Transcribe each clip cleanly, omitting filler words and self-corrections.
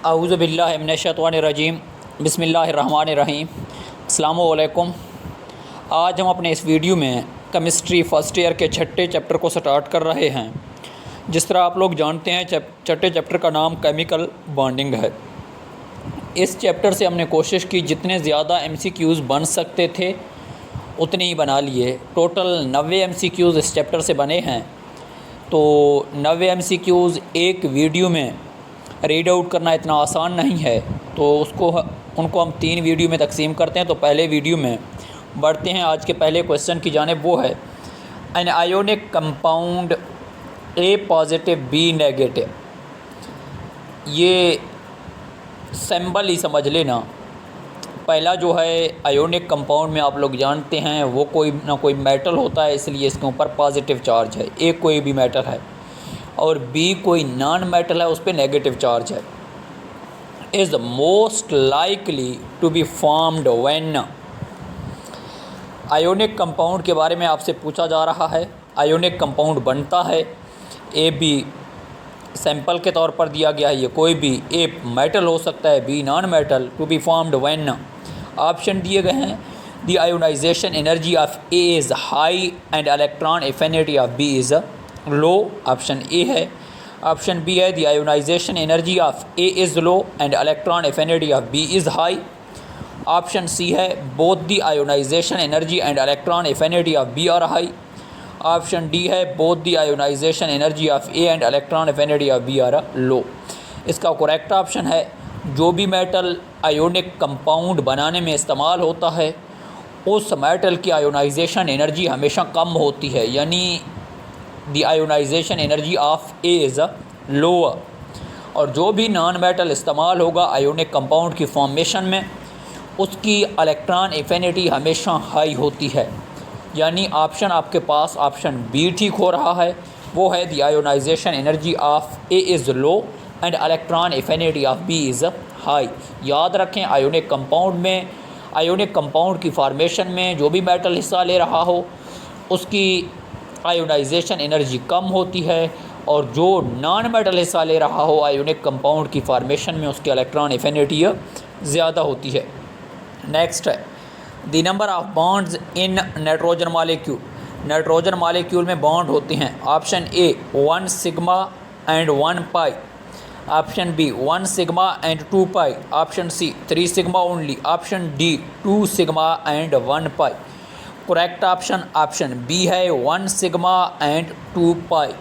अऊज़ु बिल्लाहि मिनश्शैतानिर्रजीम बिस्मिल्लाहिर्रहमानिर्रहीम। अस्सलामु अलैकुम। आज हम अपने इस वीडियो में केमिस्ट्री फर्स्ट ईयर के छठे चैप्टर को स्टार्ट कर रहे हैं। जिस तरह आप लोग जानते हैं छठे चैप्टर का नाम केमिकल बॉन्डिंग है। इस चैप्टर से हमने कोशिश की जितने ज़्यादा MCQs बन सकते थे उतने ही बना लिए। टोटल 90 MCQs इस चैप्टर से बने हैं। तो 90 MCQs एक वीडियो में रीड आउट करना इतना आसान नहीं है, तो उनको हम 3 वीडियो में तकसीम करते हैं। तो पहले वीडियो में बढ़ते हैं आज के पहले क्वेश्चन की जानिब। वो है an ionic compound A positive B negative. ये सिंबल ही समझ लेना। पहला जो है आयोनिक कंपाउंड में आप लोग जानते हैं वो कोई ना कोई मेटल होता है, इसलिए इसके ऊपर पॉजिटिव चार्ज है। A कोई भी मेटल है और B कोई नॉन मेटल है, उस पर नेगेटिव चार्ज है। Is most likely to be formed when. Ionic compound के बारे में आपसे पूछा जा रहा है। आयोनिक कंपाउंड बनता है AB सैंपल के तौर पर दिया गया है। ये कोई भी A मेटल हो सकता है, B non metal. To be formed when option दिए गए हैं। The ionisation energy of A is high and electron affinity of B is low. Option A है। ऑप्शन बी है the ionisation energy of A is low and electron affinity of B is high. Option C है both the ionisation energy and electron affinity of B are high. Option D है both the ionisation energy of A and electron affinity of B are low. इसका correct option है जो भी metal ionic compound बनाने में इस्तेमाल होता है उस मेटल की आयोनाइजेशन एनर्जी हमेशा कम होती है, यानी the ionisation energy of A is lower. और जो भी नॉन मेटल इस्तेमाल होगा आयोनिक कंपाउंड की फॉर्मेशन में उसकी इलेक्ट्रॉन एफिनिटी हमेशा हाई होती है। यानी ऑप्शन आपके पास ऑप्शन बी ठीक हो रहा है। वो है the ionisation energy of A is low and electron affinity of B is high. याद रखें आयोनिक कंपाउंड की फॉर्मेशन में जो भी मेटल हिस्सा ले रहा हो उसकी आयोनाइजेशन एनर्जी कम होती है और जो नॉन मेटल हिस्सा ले रहा हो आयोनिक कंपाउंड की फॉर्मेशन में उसकी इलेक्ट्रॉन एफिनिटी ज़्यादा होती है। नेक्स्ट है the number of bonds in nitrogen molecule. Nitrogen molecule में बॉन्ड होते हैं। Option A 1 sigma and 1 pi. Option B 1 sigma and 2 pi. Option C 3 sigma only. Option D 2 sigma and 1 pi. Correct option B है 1 sigma and 2 पाई।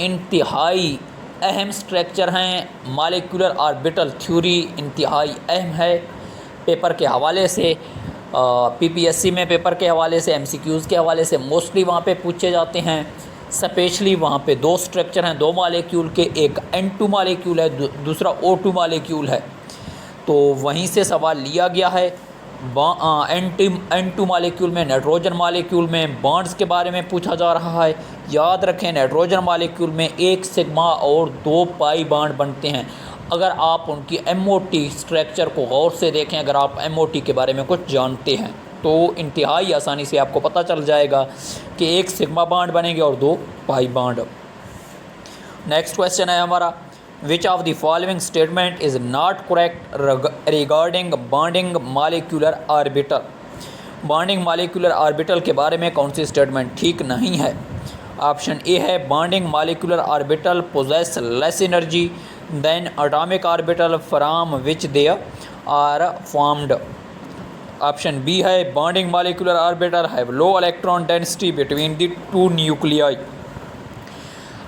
इंतहाई अहम structure हैं। Molecular orbital theory इंतहाई अहम है। पेपर के हवाले से PPSC में पेपर के हवाले से MCQs के हवाले से मोस्टली वहाँ पे पूछे जाते हैं। स्पेशली वहाँ पे 2 स्ट्रक्चर हैं, 2 मॉलिक्यूल के, एक N2 मॉलिक्यूल है, दूसरा O2 मॉलिक्यूल है। तो वहीं से सवाल लिया गया है। N2 मॉलिक्यूल में नाइट्रोजन मॉलिक्यूल में बॉन्ड्स के बारे में पूछा जा रहा है। याद रखें नाइट्रोजन मॉलिक्यूल में 1 सिग्मा और 2 पाई बॉन्ड बनते हैं। अगर आप उनकी MOT स्ट्रक्चर को गौर से देखें, अगर आप MOT के बारे में कुछ जानते हैं तो इंतहाई आसानी से आपको पता चल जाएगा कि 1 सिग्मा बॉन्ड बनेंगे और 2 पाई बॉन्ड। नेक्स्ट क्वेश्चन है हमारा विच of the following statement is not correct regarding bonding molecular orbital. Bonding molecular orbital के बारे में कौन सी स्टेटमेंट ठीक नहीं है। ऑप्शन ए है bonding molecular orbital possess less energy than atomic orbital from which they are formed. Option B है bonding molecular orbital have low electron density between the 2 nuclei.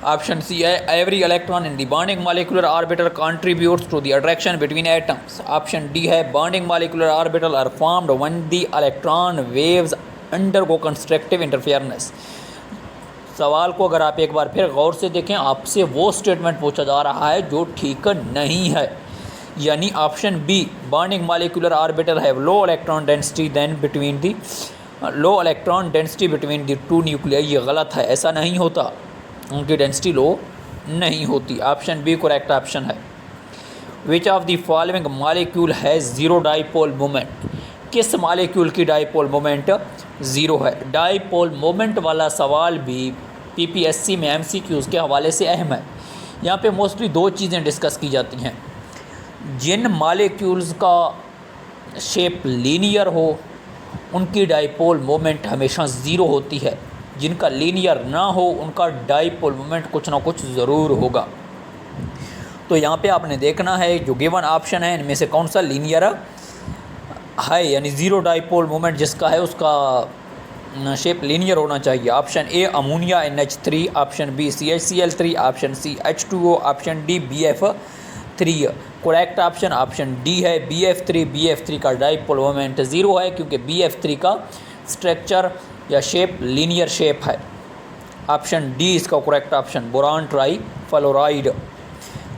Option C है every electron in the bonding molecular orbital contributes to the attraction between atoms. Option D है bonding molecular orbital are formed when the electron waves undergo constructive interference. सवाल को अगर आप एक बार फिर गौर से देखें, आपसे वो स्टेटमेंट पूछा जा रहा है जो ठीक नहीं है। यानी option B bonding molecular orbital have low electron density then between the low electron density between the 2 nuclei, ये गलत है। ऐसा नहीं होता, उनकी डेंसिटी लो नहीं होती। ऑप्शन बी करेक्ट ऑप्शन है। Which of the following molecule has zero dipole moment. किस मॉलिक्यूल की डाइपोल मोमेंट 0 है। डाइपोल मोमेंट वाला सवाल भी PPSC में MCQs के हवाले से अहम है। यहाँ पे मोस्टली 2 चीज़ें डिस्कस की जाती हैं। जिन मालिक्यूल्स का शेप लीनियर हो उनकी डाइपोल मोमेंट हमेशा ज़ीरो होती है, जिनका लीनियर ना हो उनका डाइपोल मोमेंट कुछ ना कुछ ज़रूर होगा। तो यहाँ पे आपने देखना है जो गिवन ऑप्शन है इनमें से कौन सा लीनियर है, यानी ज़ीरो डाइपोल मोमेंट जिसका है उसका शेप लीनियर होना चाहिए। Option A ammonia NH3, option B CHCl3, option C H2O, option D BF3। Correct option D है BF3। BF3 का डाइपोल मोमेंट ज़ीरो है क्योंकि BF3 का स्ट्रक्चर या शेप लीनियर शेप है। ऑप्शन डी इसका correct option, boron trifluoride.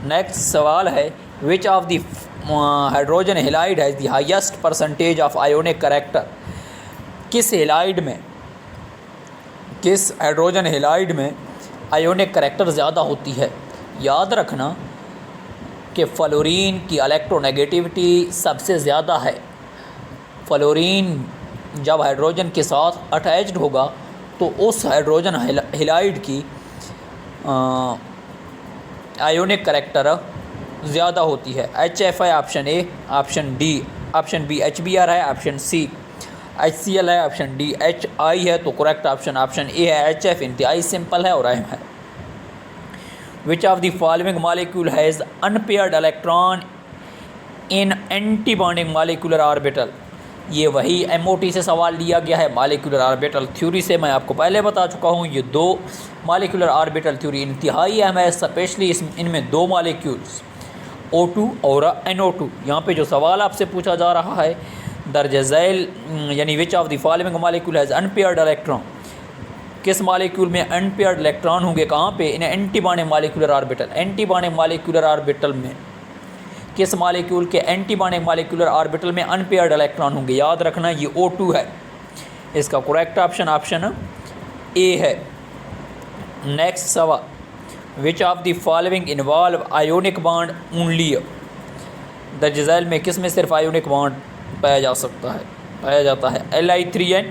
Next सवाल है which of the hydrogen halide has the highest percentage of ionic character. किस हाइड्रोजन हेलाइड में आयोनिक करेक्टर ज़्यादा होती है। याद रखना कि फ्लोरीन की इलेक्ट्रोनेगेटिविटी सबसे ज़्यादा है। फ्लोरीन जब हाइड्रोजन के साथ अटैच्ड होगा तो उस हाइड्रोजन हेलाइड की आयोनिक करेक्टर ज़्यादा होती है। HF है option A, option D, option B HBr है, ऑप्शन सी HCl है, ऑप्शन डी HI है। तो करेक्ट ऑप्शन ए है HF। इंतहाई सिंपल है और अहम है। Which of the following molecule has unpaired electron in anti bonding molecular orbital. ये वही MOT से सवाल लिया गया है। मॉलिक्यूलर ऑर्बिटल थ्योरी से मैं आपको पहले बता चुका हूँ। ये दो मॉलिक्यूलर ऑर्बिटल थ्योरी इंतहाई अहम है, स्पेशली इनमें दो मॉलिक्यूल्स O2 और NO2। यहाँ पे जो सवाल आपसे पूछा जा रहा है दर्ज झैल यानी which of the following molecule has unpaired electron, किस मॉलिक्यूल में अनपेयर्ड इलेक्ट्रॉन होंगे, कहाँ पे, in anti bonding molecular orbital. Anti bonding molecular orbital में किस मॉलिक्यूल के एंटी बॉन्डिंग मॉलिक्यूलर ऑर्बिटल में अनपेयर्ड इलेक्ट्रॉन होंगे। याद रखना ये O2 है। इसका करेक्ट ऑप्शन ए है। नेक्स्ट सवाल विच of the following involve ionic bond only. दर्ज झैल में किस में सिर्फ आयोनिक बॉन्ड पाया जाता है Li3n,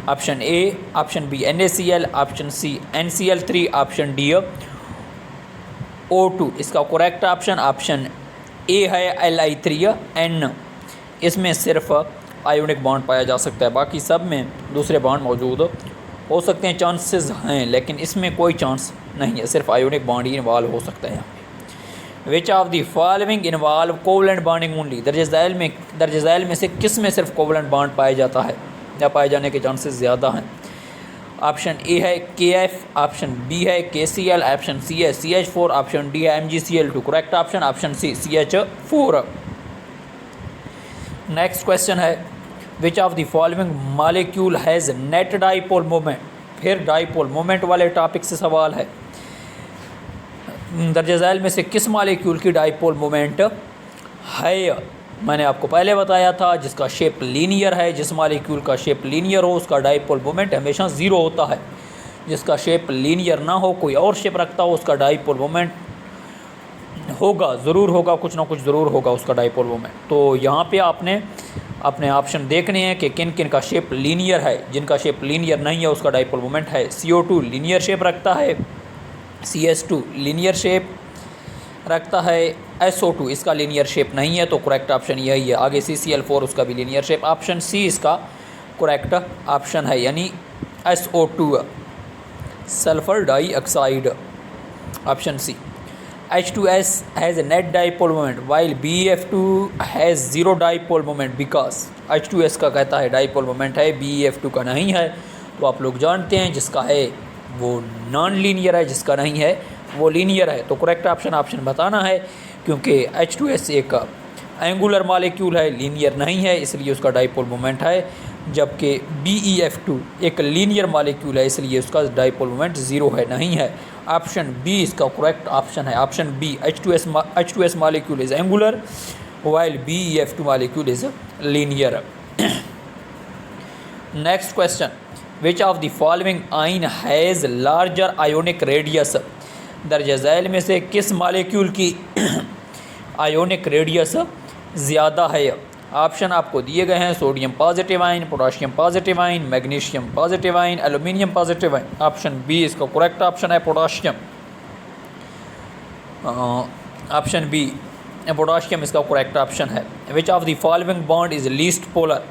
option A, option B NaCl, option C NCl3, option D O2। इसका करेक्ट ऑप्शन ए है Li3n। इसमें सिर्फ आयोनिक बॉन्ड पाया जा सकता है, बाकी सब में दूसरे बॉन्ड मौजूद हो सकते हैं, चांसेस हैं, लेकिन इसमें कोई चांस नहीं है, सिर्फ आयोनिक बॉन्ड ही इन्वॉल्व हो सकता है। Which of the following involve covalent bonding only. दर्ज झैल में से किस में सिर्फ कोवलेंट बॉन्ड पाया जाता है या पाए जाने के चांसेस ज़्यादा हैं। ऑप्शन ए है KF, ऑप्शन बी है KCl, ऑप्शन सी है CH4, ऑप्शन डी है MgCl2। Correct option C CH4। Next question है which of the following molecule has net dipole moment. फिर डाइपोल मोमेंट वाले टॉपिक से सवाल है। दर्ज झैल में से किस मॉलिक्यूल की डाइपोल मोमेंट है। मैंने आपको पहले बताया था जिसका शेप लीनियर है। जिस मॉलिक्यूल का शेप लीनियर हो उसका डाइपोल मोमेंट हमेशा ज़ीरो होता है। जिसका शेप लीनियर ना हो, कोई और शेप रखता हो, उसका डाइपोल मोमेंट होगा, ज़रूर होगा, कुछ ना कुछ ज़रूर होगा उसका डाइपोल मोमेंट। तो यहाँ पे आपने अपने ऑप्शन देखने हैं कि किन किन का शेप लीनियर है। जिनका शेप लीनियर नहीं है उसका डाइपोल मोमेंट है। CO2 लीनियर शेप रखता है, CS2 लीनियर शेप रखता है, SO2 इसका लीनियर शेप नहीं है। तो करेक्ट ऑप्शन यही है। आगे CCl4 उसका भी लीनियर शेप। ऑप्शन सी इसका करेक्ट ऑप्शन है, यानी SO2 sulphur dioxide. Option C H2S has a net dipole moment while BF2 has zero dipole moment because H2S का कहता है डाइपोल मोमेंट है, BF2 का नहीं है। तो आप लोग जानते हैं जिसका है वो नॉन लीनियर है, जिसका नहीं है वो लीनियर है। तो करेक्ट ऑप्शन बताना है क्योंकि H2S एक एंगुलर मॉलिक्यूल है, लीनियर नहीं है, इसलिए उसका डाइपोल मोमेंट है। जबकि BeF2 एक लीनियर मॉलिक्यूल है, इसलिए उसका डाइपोल मोमेंट ज़ीरो है, नहीं है। ऑप्शन बी इसका करेक्ट ऑप्शन है। Option B H2S molecule is angular while BeF2 molecule is linear. Next question which of the following ion has larger ionic radius. दर्ज झैल में से किस मॉलिक्यूल की आयोनिक रेडियस ज़्यादा है। ऑप्शन आपको दिए गए हैं sodium positive ion, potassium positive ion, magnesium positive ion, aluminium positive ion. Option B इसका करेक्ट ऑप्शन है पोटाशियम। ऑप्शन बी पोटाशियम इसका करेक्ट ऑप्शन है। Which of the following bond is least polar.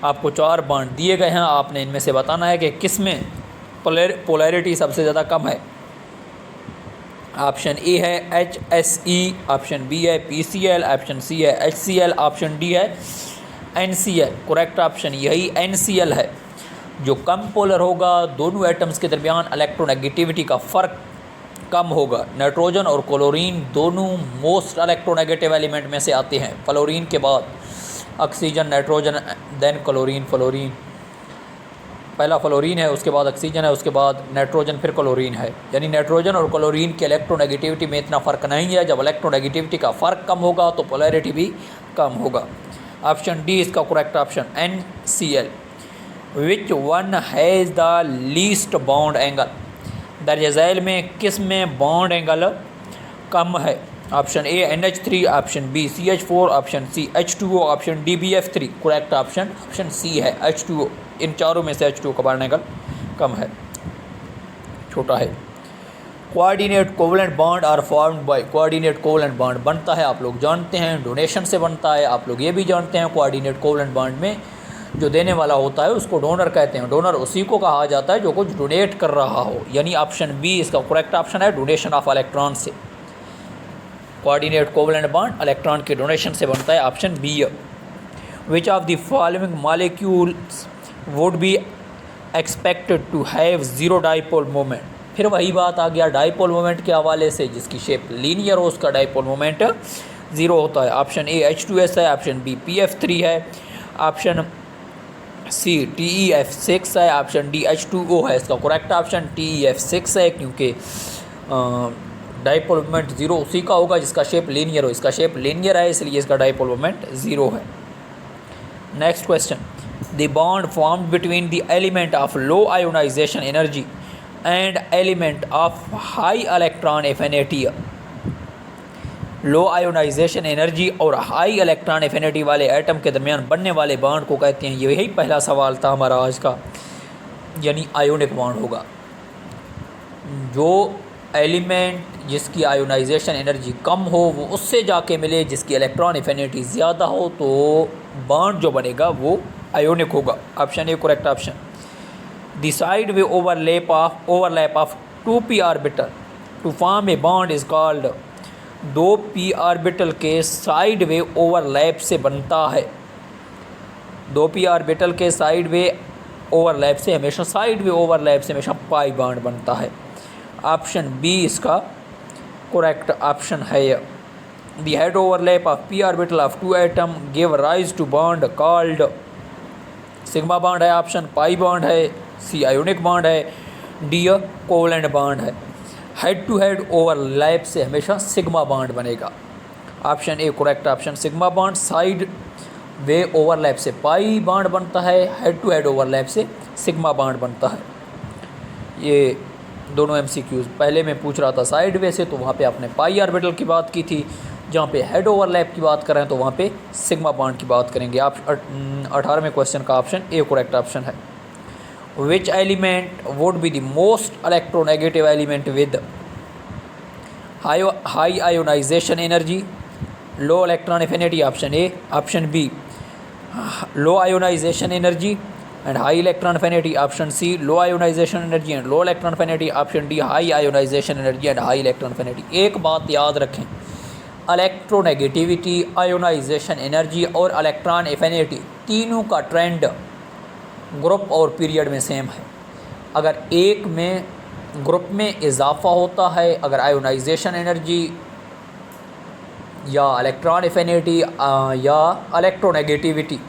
आपको 4 bond दिए गए हैं, आपने इनमें से बताना है कि किस में पोलैरिटी सबसे ज़्यादा कम है। ऑप्शन ए है HSE, ऑप्शन बी है PCl, ऑप्शन सी है HCl, ऑप्शन डी है NCl। करेक्ट ऑप्शन यही NCl है। जो कम पोलर होगा, दोनों एटम्स के दरमियान इलेक्ट्रोनेगेटिविटी का फ़र्क कम होगा। नाइट्रोजन और क्लोरीन दोनों मोस्ट इलेक्ट्रोनेगेटिव एलिमेंट में से आते हैं। फ्लोरीन के बाद oxygen, nitrogen, then chlorine. Fluorine पहला फ्लोरीन है, उसके बाद ऑक्सीजन है, उसके बाद नाइट्रोजन, फिर क्लोरीन है। यानी नाइट्रोजन और क्लोरीन के इलेक्ट्रोनेगेटिविटी में इतना फ़र्क नहीं है। जब इलेक्ट्रोनेगेटिविटी का फ़र्क कम होगा तो पोलैरिटी भी कम होगा। ऑप्शन डी इसका correct option NCl। Which one has the least bond angle. दर्ज झैल में किस में बॉन्ड एंगल कम है। Option A NH3, option B CH4, option C H2O, option D BF3। Correct option C है H2O। इन चारों में से H2O का बॉन्ड एंगल कम है, छोटा है। Coordinate covalent bond are formed by. Coordinate covalent bond बनता है, आप लोग जानते हैं, डोनेशन से बनता है। आप लोग ये भी जानते हैं कोऑर्डिनेट कोवलेंट बॉन्ड में जो देने वाला होता है उसको डोनर कहते हैं। डोनर उसी को कहा जाता है जो कुछ डोनेट कर रहा हो। यानी ऑप्शन बी इसका करेक्ट ऑप्शन है, डोनेशन ऑफ इलेक्ट्रॉन से। कोऑर्डिनेट कोवलेंट बॉन्ड इलेक्ट्रॉन के डोनेशन से बनता है, option B. Which of the following molecules would be expected to have zero dipole moment. फिर वही बात आ गया डाइपोल मोमेंट के हवाले से, जिसकी शेप लीनियर हो उसका डाइपोल मोमेंट 0 होता है। ऑप्शन ए H2S है, ऑप्शन बी PF3 है, ऑप्शन सी TeF6 है, ऑप्शन डी H2O है। इसका करेक्ट ऑप्शन TeF6 है, क्योंकि डाइपोल मोमेंट 0 उसी का होगा जिसका शेप लीनियर हो। इसका शेप लीनियर है इसलिए इसका डाइपोल मोमेंट 0 है। Next question, the bond formed between the element of low ionisation energy and element of high electron affinity. Low ionisation energy और हाई इलेक्ट्रॉन एफिनिटी वाले एटम के दरमियान बनने वाले बॉन्ड को कहते हैं। यही पहला सवाल था हमारा आज का, यानी आयोनिक बॉन्ड होगा। जो एलिमेंट जिसकी आयोनाइजेशन एनर्जी कम हो वो उससे जाके मिले जिसकी इलेक्ट्रॉन एफिनिटी ज़्यादा हो, तो बॉन्ड जो बनेगा वो आयोनिक होगा। Option A correct option. The side way overlap of 2p orbital to form a bond is called. 2p orbital के साइड वे ओवरलैप से बनता है। 2p ऑर्बिटल के साइड वे ओवरलैप से हमेशा पाई बॉन्ड बनता है। ऑप्शन बी इसका करेक्ट ऑप्शन है। The head overlap of p orbital of 2 atom give rise to bond called. Sigma bond है, ऑप्शन पाई बॉन्ड है, सी आयोनिक बॉन्ड है, डी कोवलेंट बॉन्ड है। हेड टू हेड ओवरलैप से हमेशा sigma bond बनेगा। Option A correct option sigma bond. Side way overlap से pi bond बनता है, हेड टू हेड ओवरलैप से सिग्मा बॉन्ड बनता है। ये दोनों MCQs पहले मैं पूछ रहा था साइड वे से, तो वहाँ पे आपने पाई ऑर्बिटल की बात की थी। जहाँ पे हेड ओवरलैप की बात करें तो वहाँ पे सिग्मा बॉन्ड की बात करेंगे। आप 18वें क्वेश्चन का ऑप्शन ए करेक्ट ऑप्शन है। Which element would be the most electronegative element with high ionisation energy, low electron affinity. Option A, option B low ionisation energy and high electron affinity. Option C low ionisation energy and low electron affinity. Option D high ionisation energy and high electron affinity. एक बात याद रखें, electronegativity, ionisation energy और electron affinity तीनों का trend group और period में same है। अगर एक में ग्रुप में इजाफा होता है, अगर आयोनाइजेशन एनर्जी या इलेक्ट्रॉन एफिनिटी या इलेक्ट्रोनेगेटिविटी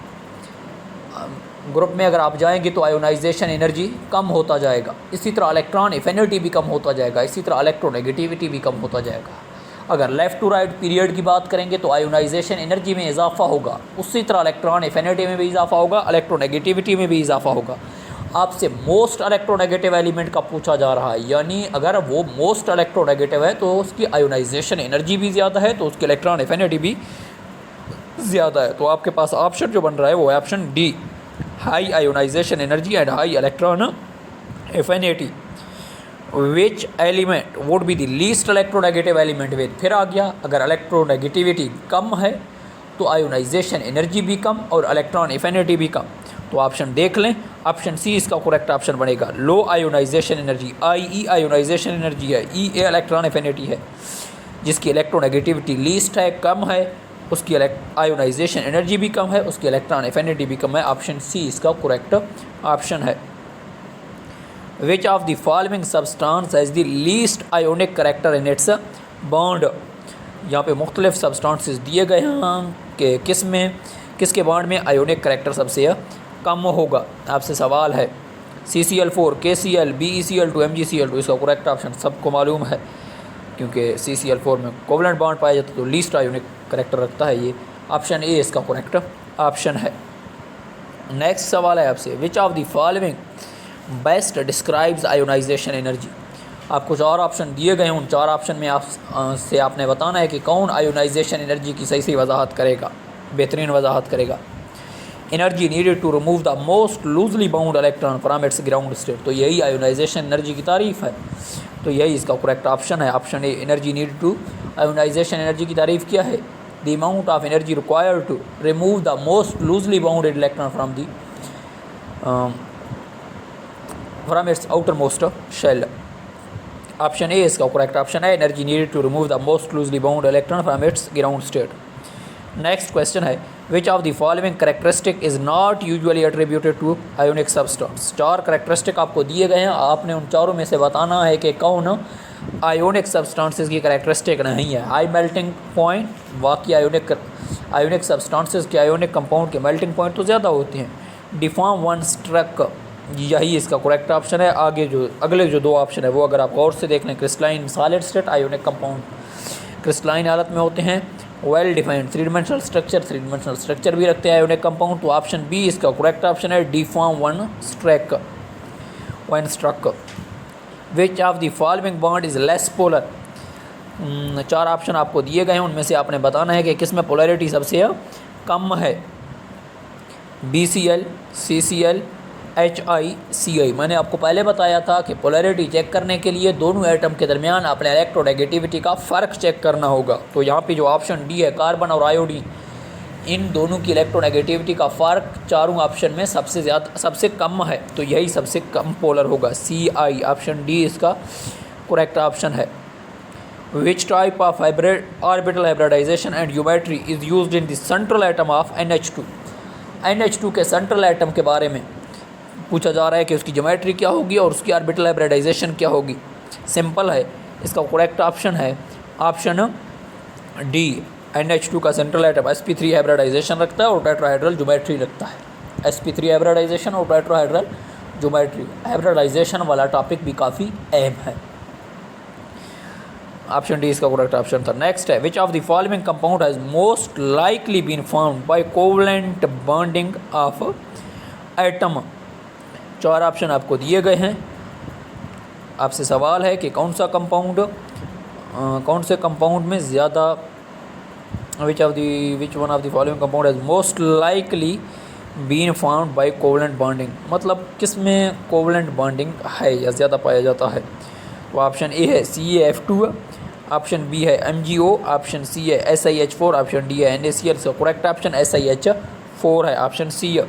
ग्रुप में अगर आप जाएंगे तो आयोनाइजेशन एनर्जी कम होता जाएगा, इसी तरह इलेक्ट्रॉन एफिनिटी भी कम होता जाएगा, इसी तरह इलेक्ट्रोनेगेटिविटी भी कम होता जाएगा। अगर लेफ़्ट टू राइट पीरियड की बात करेंगे तो आयोनाइजेशन एनर्जी में इजाफा होगा, उसी तरह इलेक्ट्रॉन एफिनिटी में भी इजाफा होगा, इलेक्ट्रोनेगेटिविटी में भी इजाफा होगा। आपसे मोस्ट इलेक्ट्रोनेगेटिव एलिमेंट का पूछा जा रहा है, यानी अगर वो मोस्ट इलेक्ट्रोनेगेटिव है तो उसकी आयोनाइजेशन एनर्जी भी ज़्यादा है, तो उसकी इलेक्ट्रॉन एफिनिटी भी ज़्यादा है। तो आपके पास ऑप्शन जो बन रहा है वो है option D, high ionisation energy and high electron affinity. Which element would be the least electronegative element with, फिर आ गया अगर इलेक्ट्रोनेगेटिविटी कम है तो आयोनाइजेशन एनर्जी भी कम और इलेक्ट्रॉन एफिनिटी भी कम। तो ऑप्शन देख लें, ऑप्शन सी इसका करेक्ट ऑप्शन बनेगा। लो आयोनाइजेशन एनर्जी, आई आयोनाइजेशन एनर्जी है, ई इलेक्ट्रॉन एफिनिटी है। जिसकी इलेक्ट्रोनेगेटिविटी लीस्ट है, कम है, उसकी आयोनाइजेशन एनर्जी भी कम है, उसकी इलेक्ट्रॉन एफिनिटी भी कम है। ऑप्शन सी इसका करेक्ट ऑप्शन है। Which of the following substance has the least ionic character in its bond. यहाँ पे मुख्तलिफ सब्सटेंसेस दिए गए हैं कि किसके बॉन्ड में आयोनिक करेक्टर सबसे कम होगा। आपसे सवाल है CCl4, KCl, BeCl2, MgCl2, इसका करेक्ट ऑप्शन सबको मालूम है क्योंकि CCl4 में कोवलेंट बॉन्ड पाया जाता है तो लीस्ट आयोनिक करेक्टर रखता है ये। ऑप्शन ए इसका करेक्ट ऑप्शन है। नेक्स्ट सवाल है आपसे, which of the following best describes ionisation energy. आपको 4 ऑप्शन दिए गए हैं, उन 4 ऑप्शन में आपने बताना है कि कौन आयोनाइजेशन एनर्जी की सही वजाहत करेगा, बेहतरीन वजाहत करेगा। Energy needed to remove the most loosely bound electron from its ground state, तो यही आयोनाइजेशन एनर्जी की तारीफ़ है, तो यही इसका करेक्ट ऑप्शन है। Option A energy needed to ionization energy की तारीफ़ क्या है, the amount of energy required to remove the most loosely bounded electron from its outer most shell. Option A इसका करेक्ट ऑप्शन है, energy needed to remove the most loosely bound electron from its ground state. Next question है, which of the following characteristic is not usually attributed to ionic substance. 4 characteristic आपको दिए गए हैं, आपने उन चारों में से बताना है कि कौन आयोनिक सब्सटेंसेस की करेक्टरिस्टिक नहीं है। हाई मेल्टिंग पॉइंट, बाकी आयोनिक सब्सटेंसेस के आयोनिक कंपाउंड के मेल्टिंग पॉइंट तो ज़्यादा होते हैं। डिफॉर्म वन स्ट्रक, यही इसका करेक्ट ऑप्शन है। आगे जो अगले जो 2 ऑप्शन है वो अगर आप गौर से देख लें, crystalline solid state ionic compound crystalline हालत में होते हैं। वेल डिफाइंड 3 डिमेंशनल स्ट्रक्चर भी रखते हैं आयोनिक कंपाउंड, तो ऑप्शन बी इसका करेक्ट ऑप्शन है, deform one struck. Which of the following bond is less polar. 4 option आपको दिए गए हैं, उनमें से आपने बताना है कि किस में पोलैरिटी सबसे कम है। BCl, CCl, HiCi। मैंने आपको पहले बताया था कि पोलैरिटी चेक करने के लिए दोनों एटम के दरमियान अपने इलेक्ट्रोनेगेटिविटी का फ़र्क चेक करना होगा। तो यहाँ पे जो ऑप्शन डी है, कार्बन और आयोडीन, इन दोनों की इलेक्ट्रोनेगेटिविटी का फ़र्क चारों ऑप्शन में सबसे कम है, तो यही सबसे कम पोलर होगा, CI। ऑप्शन डी इसका करेक्ट ऑप्शन है। Which type of orbital hybridization and geometry is used in the central atom of NH2। NH2 के सेंट्रल एटम के बारे में पूछा जा रहा है कि उसकी ज्योमेट्री क्या होगी और उसकी ऑर्बिटल हाइब्रिडाइजेशन क्या होगी। सिंपल है, इसका करेक्ट ऑप्शन है ऑप्शन डी। NH2 का सेंट्रल एटम sp3 हाइब्रिडाइजेशन रखता है और टेट्राहेड्रल ज्योमेट्री रखता है। sp3 हाइब्रिडाइजेशन और टेट्राहेड्रल ज्योमेट्री, हाइब्रिडाइजेशन वाला टॉपिक भी काफ़ी अहम है। ऑप्शन डी इसका करेक्ट ऑप्शन था। नेक्स्ट है, which of the following compound has most likely been found by covalent bonding of atom. 4 option आपको दिए गए हैं, आपसे सवाल है कि कौन से कंपाउंड में ज़्यादा, which one of the following compound has most likely been found by covalent bonding, मतलब किस में कोवलेंट बॉन्डिंग है या ज़्यादा पाया जाता है। तो ऑप्शन ए है CaF2, ऑप्शन बी है MgO, ऑप्शन सी है SiH4, ऑप्शन डी है NaCl। So correct option SiH4 है, ऑप्शन सी है।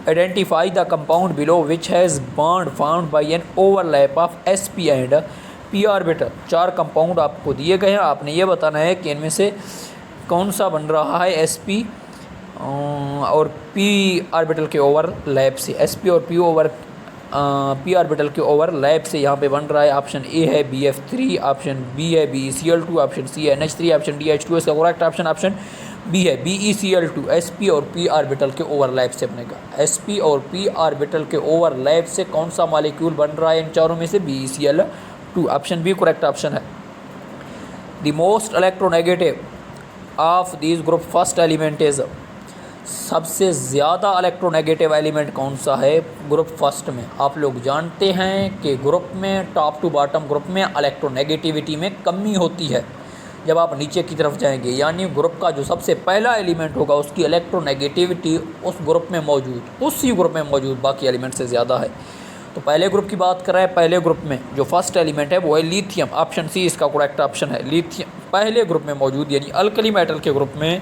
Identify the compound below which has bond found by an overlap of sp and p orbital. 4 compound आपको दिए गए हैं, आपने ये बताना है कि इनमें से कौन सा बन रहा है sp और p ऑर्बिटल के ओवरलैप से, sp और p ऑर्बिटल के ओवरलैप से यहाँ पे बन रहा है। ऑप्शन ए है BF3, ऑप्शन बी है BeCl2, ऑप्शन सी है NH3, ऑप्शन डी H2। इसका करेक्ट ऑप्शन ऑप्शन बी है BeCl2, sp और p ऑर्बिटल के ओवरलैप से बनेगा। sp और p ऑर्बिटल के ओवरलैप से कौन सा मॉलिक्यूल बन रहा है इन चारों में से, BeCl2। Option B correct option है। The most electronegative of this group first element is, सबसे ज़्यादा इलेक्ट्रोनेगेटिव एलिमेंट कौन सा है ग्रुप फर्स्ट में। आप लोग जानते हैं कि ग्रुप में टॉप टू बॉटम ग्रुप में इलेक्ट्रोनेगेटिविटी में कमी होती है जब आप नीचे की तरफ जाएंगे, यानी ग्रुप का जो सबसे पहला एलिमेंट होगा उसकी इलेक्ट्रोनेगेटिविटी उसी ग्रुप में मौजूद बाकी एलिमेंट से ज़्यादा है। तो पहले ग्रुप की बात कर रहे हैं। पहले ग्रुप में जो फर्स्ट एलिमेंट है वो है लिथियम। ऑप्शन सी इसका करेक्ट ऑप्शन है। लिथियम पहले ग्रुप में मौजूद, यानी अल्कली मेटल के ग्रुप में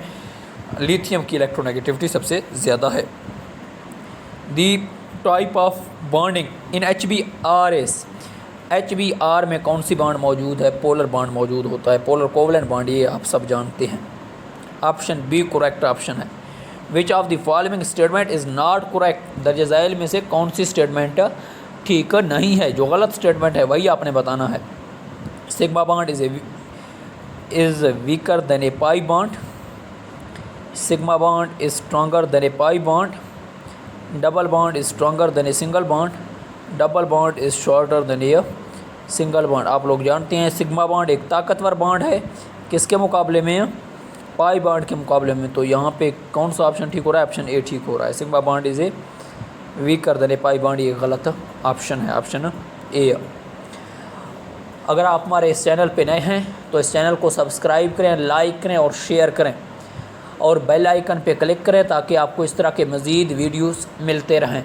लिथियम की इलेक्ट्रोनेगेटिविटी सबसे ज़्यादा है। The type of bonding in HBr HBr में कौन सी बॉन्ड मौजूद है? पोलर बॉन्ड मौजूद होता है, पोलर कोवलेंट बॉन्ड, ये आप सब जानते हैं। ऑप्शन बी करेक्ट ऑप्शन है। Which of the following statement is not correct? दर्ज झैल में से कौन सी स्टेटमेंट ठीक नहीं है? जो गलत स्टेटमेंट है वही आपने बताना है। Sigma bond is weaker then A pi bond, sigma bond is stronger than A pi bond, double bond is stronger than a single bond, double bond is shorter than a single bond. आप लोग जानते हैं sigma bond एक ताकतवर bond है, किसके मुकाबले में? पाई बॉन्ड के मुकाबले में। तो यहाँ पे कौन सा ऑप्शन ठीक हो रहा है? ऑप्शन ए ठीक हो रहा है। Sigma bond is a weaker then A pi bond, ये गलत ऑप्शन है, ऑप्शन ए। अगर आप हमारे इस चैनल पे नए हैं तो इस चैनल को सब्सक्राइब करें, लाइक करें और शेयर करें और बेल आइकन पे क्लिक करें ताकि आपको इस तरह के मज़ीद वीडियोस मिलते रहें।